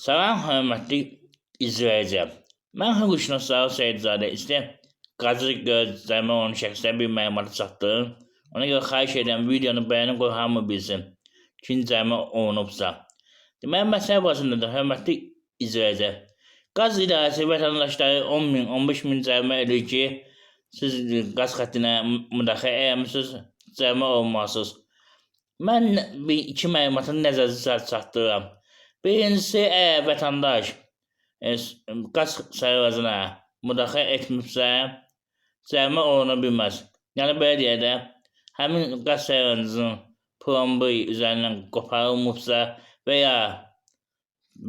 Salam hörmətli izləyicilər. Mən hüquqşünas Sağol Seyidzadə qazı gözləmə onun şəxsdə bir məlumatı çatdırım. Ona görə xahiş edirəm videonu bəyənib qoy hamı bilsin. Kim cəmi olunubsa. Deməli, məsələ başındadır, hörmətli izləyicilər. Qaz idarəsi vətəndaşları 10.000, 15.000 cərimə edir ki, siz qaz xəttinə müdaxilə eləmişsiniz, cərimə olmalısınız. Mən iki məlumatı nəzərə çatdırıram. Birincisi, əgər vətəndaş qaz sərvəzinə müdaxilə etmişsə, cərimə oluna bilməz. Yəni, belə deyək də, həmin qaz sərvəzinizin plombu üzərindən qoparılmışsa və ya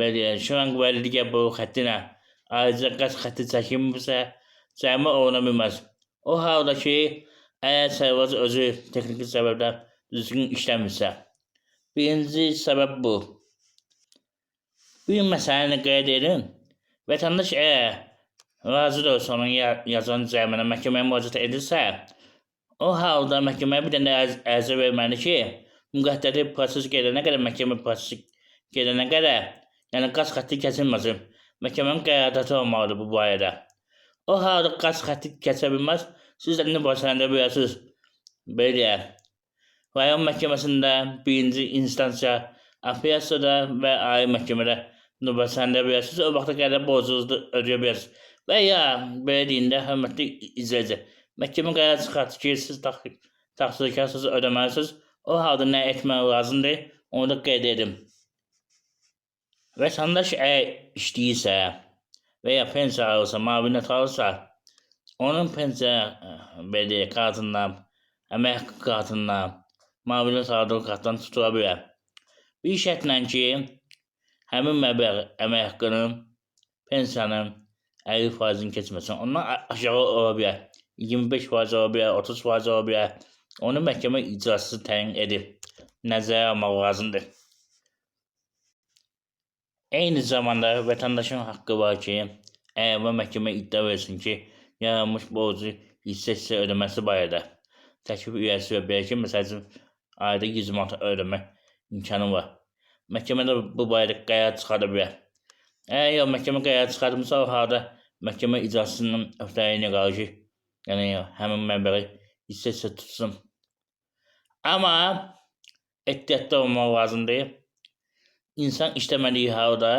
belə deyək, şuran və digər boru xəttinə ayrıca qaz xətti çəkilmişsə, cərimə oluna bilməz. O halda ki, əgər sərvəz özü texniki səbəbdən düzgün işləmirsə. Birinci səbəb bu. Bir məsələni qeyd edin. Vətəndaş əgər razıdırsa onun yazılan cərimənə məhkəməyə müraciət edirsə, o halda məhkəməyə bir dənə ərizə verməli ki, müqəddəri proses gedənə qədər, məhkəmə prosesi gedənə qədər, yəni qaz xətti kəsilməsin. Məhkəmənin qərardatı olmalıdır bu barədə. O halda qaz xətti kəsə bilməz, siz də nüvəsəndə bilirsiniz. Belə deyək, rayon məhkəməsində, birinci instansiya, apellyasiyada və ali məhkəmədə nüvəsəndə bilirsiniz, o vaxta qədər borcunuzu ödəyə bilirsiniz. Və ya, belə deyin də, hörmətli izləyici, məhkəmə qərar çıxartır ki, siz təqsirkarsınız, ödəməlisiniz. O halda nə etmək lazımdır, onu da qeyd edim. Vətəndaş əgər işləyirsə və ya pensiya alırsa, müavinət alırsa, onun pensiya belə deyək, kartından, əmək haqqı kartından, müavinət aldığı kartdan tutula bilər. Bir şərtlə ki, həmin məbləğ əmək haqqının, pensiyanın 50%-ni keçməsin. Ondan aşağı ola bilər. 25% ola bilər, 30% ola bilər. Onu məhkəmə icraçısı təyin edib. Nəzərə almaq lazımdır. Eyni zamanda vətəndaşın haqqı var ki, əgər məhkəmə iddia versin ki, yaranmış borcu hissə ödəməsi barədə təklif üyəsi və belə ki, məsəl üçün, ayda 100 manat ödəmək imkanı var. Məhkəmə də bu barədə qərar çıxarda bilər. Əgər yox, məhkəmə qərar çıxardımsa, o halda məhkəmə icrasının öhdəliyinə qalır ki, yəni həmin məbləği hissə tutsun. Amma ehtiyatda olmaq lazımdır. İnsan işləmədiyi halda,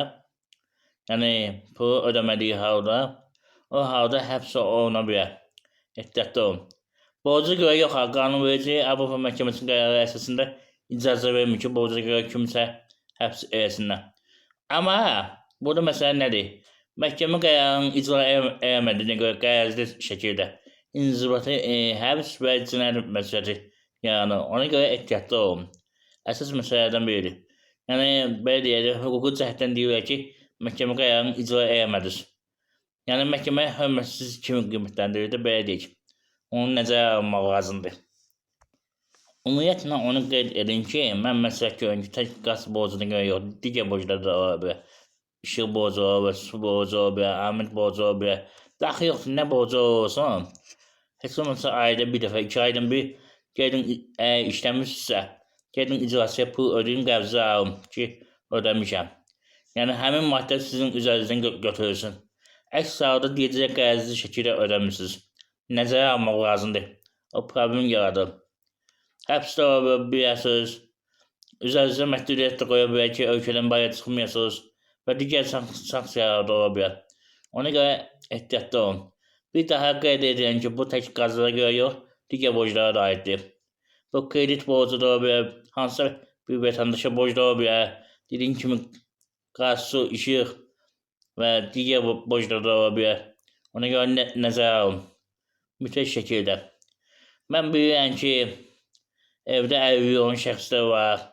yəni pulu ödəmədiyi halda, o halda həbs oluna bilər. Ehtiyatda olun. Borca görə yox, qanunverici Avropa Məhkəməsinin qərarı əsasında icazə vermir ki, borca görə kimsə həbs eləsinlər. Amma burada məsələ nədir? Məhkəmə qərarının icra eləmədiyinə görə qərarlı şəkildə inzibati həbs və cinayət məsuliyyəti yaranır. Ona görə ehtiyatlı olun. Əsas məsələlərdən biridir. Yəni, belə deyək, hüquqi cəhətdən deyirlər ki, məhkəmə qərarını icra eləmədiniz. Yəni, məhkəmə hörmətsiz kimi qiymətləndirir də, belə deyək. Onu nəzərə almaq lazımdır. Ümumiyyətlə, onu qeyd edin ki, mən məsləhət görürəm ki, tək qaz borcuna görə yox, digər borclar da ola bilər. İşıq borcu ola bilər, su borcu ola bilər, amid borcu ola bilər. Daxil yoxdur, nə borcu olursan, heç olmasa ayda bir dəfə, 2 aydan bir gedin işləmişsə, gedin icrasıya pul ödeyin, qəbzə alın ki, ödəmişəm. Yəni, həmin maddə sizin üzərinizdən götürülsün. Əks halda deyəcək qərzli şəkildə ödəmişsiniz. Nəzərə almaq lazımdır. O problem yaradır. Həbsdə ola bilirsiniz. Üzərinizə məhdudiyyət də qoya bilər ki, ölkədən bayaq çıxmayasınız və digər sanksiyalar da ola bilər. Ona görə ehtiyatda olun. Bir daha qeyd edirəm ki, bu tək qazlara görə yox, digər borclara da aiddir. Bu kredit borcu da ola bilər, hansısa bir vətəndaşa borc da ola bilər. Dediyim kimi, qaz, su, işıq və digər borclar da ola bilər. Ona görə nəzərə alın. Mütləq şəkildə. Mən bilirəm ki, evdə əlilliyi olan şəxslər var,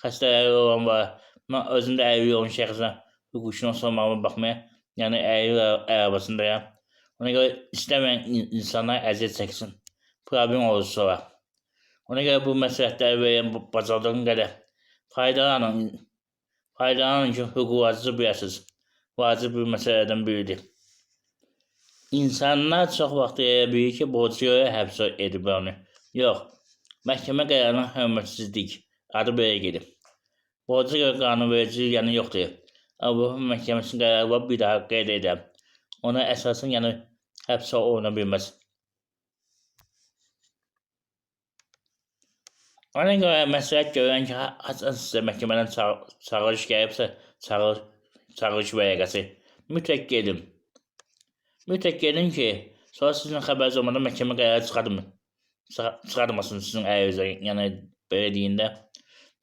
xəstələri olan var. Mən özüm də əlilliyi olan şəxslə hüquqşünas olmağıma baxmayaraq, yəni əlillik arabasındayam. Ona görə istəməyən insanlar əziyyət çəksin. Problem olur sonra. Ona görə bu məsləhətləri verən bacardığım qədər faydalanın. Faydalanın ki, hüquqlarınızı biləsiniz. Vacib bir məsələlərdən biridir. İnsanlar çox vaxt elə bilir ki, borcu görə həbs edib onu. Yox, məhkəmə qərarına hörmətsizlik adı belə gedir. Borca görə qanunvericilik yəni yoxdur. Avrupa Məhkəməsinin qərarı var, bir daha qeyd edirəm. Ona əsasən yəni həbsə oluna bilməz. Ona görə məsləhət görürəm ki, haçan sizə məhkəmədən çağırış gəlibsə, çağırış vərəqəsi, mütləq gedin. Mütləq gedin ki, sonra sizin xəbəriniz olmadan məhkəmə qərarı çıxartmasın sizin əlinizə, yəni belə deyəndə.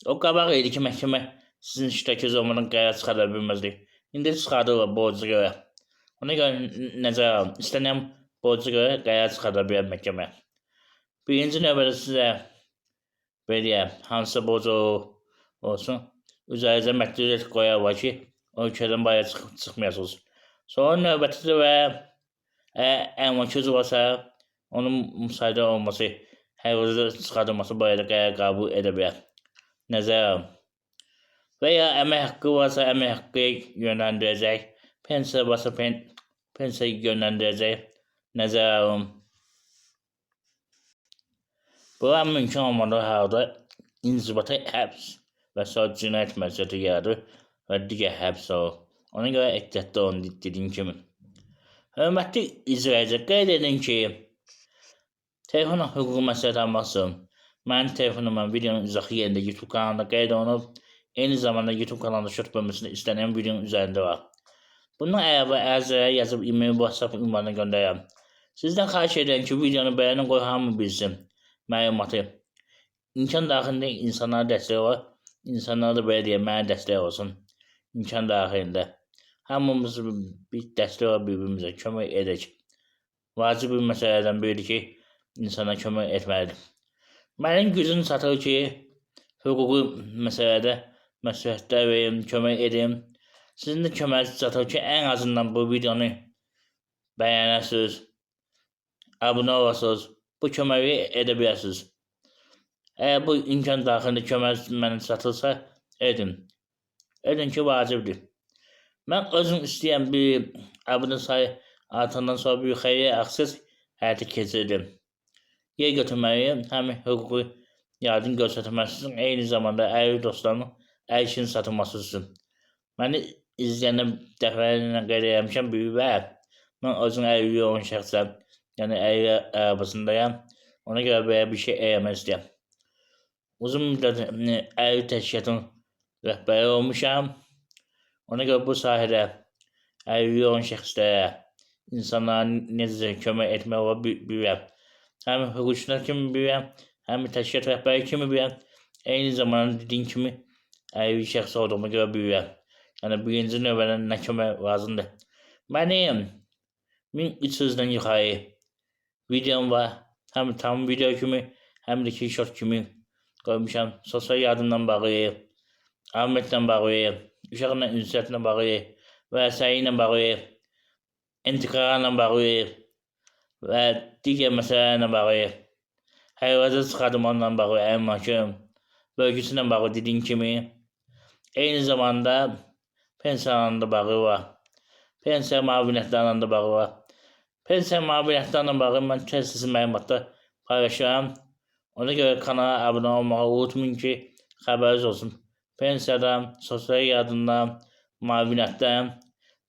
O qabaq idi ki, məhkəmə sizin iştirakınız olmadan qərar çıxarda bilməzdi. İndi çıxardırlar borca görə. Ona görə nəzərə alın. İstənilən borca görə qərar çıxarda bilər məhkəmə. Birinci növbədə sizə belə deyək, hansı borc olsun, üzərinizə məhdudiyyət qoyarlar ki, o ölkədən bayaq çıxmayasınız. Sonra növbəti və əmlakınız varsa, onun müsaade olması, hər özü çıxardılması barədə qərar qəbul edə bilər. Nəzərə alın. Və ya əmək haqqı varsa, əmək haqqı yönləndirəcək, pensiya varsa, pensiya yönləndirəcək. Nəzərə alın. Bunlar mümkün olmadığı halda inzibata həbs və sonra cinayət məsuliyyəti yaradır və digər həbs olur. Ona görə ehtiyatlı olun dediyim kimi. Hörmətli izləyicilər, qeyd edin ki, telefon hüququ məsləhət almaq üçün mənim telefonuma videonun izahı yerində YouTube kanalında qeyd olunub, eyni zamanda YouTube kanalında şort bölməsində istənilən videonun üzərində var. Bundan əlavə ərzəyə yazıb e-mail, WhatsApp ünvanına göndərəm. Sizdən xahiş edirəm ki, videonu bəyənin, qoy hamı bilsin məlumatı. İmkan daxilində insanlara dəstək var, insanlara da belə deyək, mənə dəstək olsun. İmkan daxilində. Hamımız bir dəstək var, bir-birimizə kömək edək. Vacib bir məsələlərdən biridir ki, insana kömək etməlidir. Mənim gücüm çatır ki, hüquqi məsələdə məsləhətlər verim, kömək edim. Sizin də köməyiniz çatır ki, ən azından bu videonu bəyənəsiniz, abunə olasınız, bu köməyi edə bilərsiniz. Əgər bu imkan daxilində köməyiniz mənə çatırsa, edin. Edin ki, vacibdir. Mən özüm istəyən bir abunə sayı artandan sonra bir xeyriyyə aksiyası həyata keçirdim. Yer götürməliyim, həm hüquqi yardım göstərməsi üçün, eyni zamanda əyri dostlarımın əl işinin satılması üçün. Məni izləyəndə dəfələrlə qeyd eləmişəm, və mən özüm əyri olan şəxsəm, yəni əyri arabasındayam. Ona görə belə bir şey eləmək istəyəm. Uzun müddət əyri təşkilatın rəhbəri olmuşam. Ona görə bu sahədə əyri olan şəxslərə, insanlara necə kömək etmək olar bilirəm. Həm hüquqçular kimi bilirəm, həm təşkilat rəhbəri kimi bilirəm. Eyni zamanda dediyim kimi əyri şəxs olduğuma görə bilirəm. Yəni birinci növbədə nə kömək lazımdır. Mənim 1300-dən yuxarı videom var. Həm tam video kimi, həm də ki short kimi qoymuşam. Sosial yardımdan bağlı, amətlə bağlı, uşaqla ünsiyyətlə bağlı, vəsəyi ilə bağlı, intiqalarla bağlı və digər məsələlərlə bağlı, həyvazat çıxardımlarla bağlı, əmlakın bölgüsü ilə bağlı dediyim kimi, eyni zamanda pensiyalarla da bağlı var. Pensiya müavinətlərlə də bağlı var. Pensiya müavinətlərlə bağlı mən tez-tez məlumatlar paylaşıram. Ona görə kanala abunə olmağı unutmayın ki, xəbəriniz olsun. Pensiyadan, sosial yardımdan, müavinətdən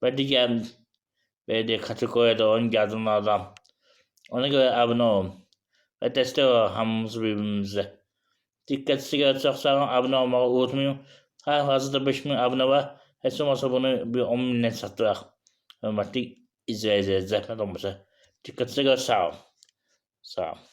və digər kateqoriyada olan yardımlardan. Ona görə abunə olun və dəstək olun hamımız bir-birimizə. Diqqətinizi görə çox sağ olun, abunə olmağı unutmayın. Hal-hazırda 5000 abunə var. Heç olmasa bunu bir 10 mindən çatdıraq. Hörmətli izləyicilər, zəhmət olmasa. Diqqətinizə görə sağ olun. Sağ olun.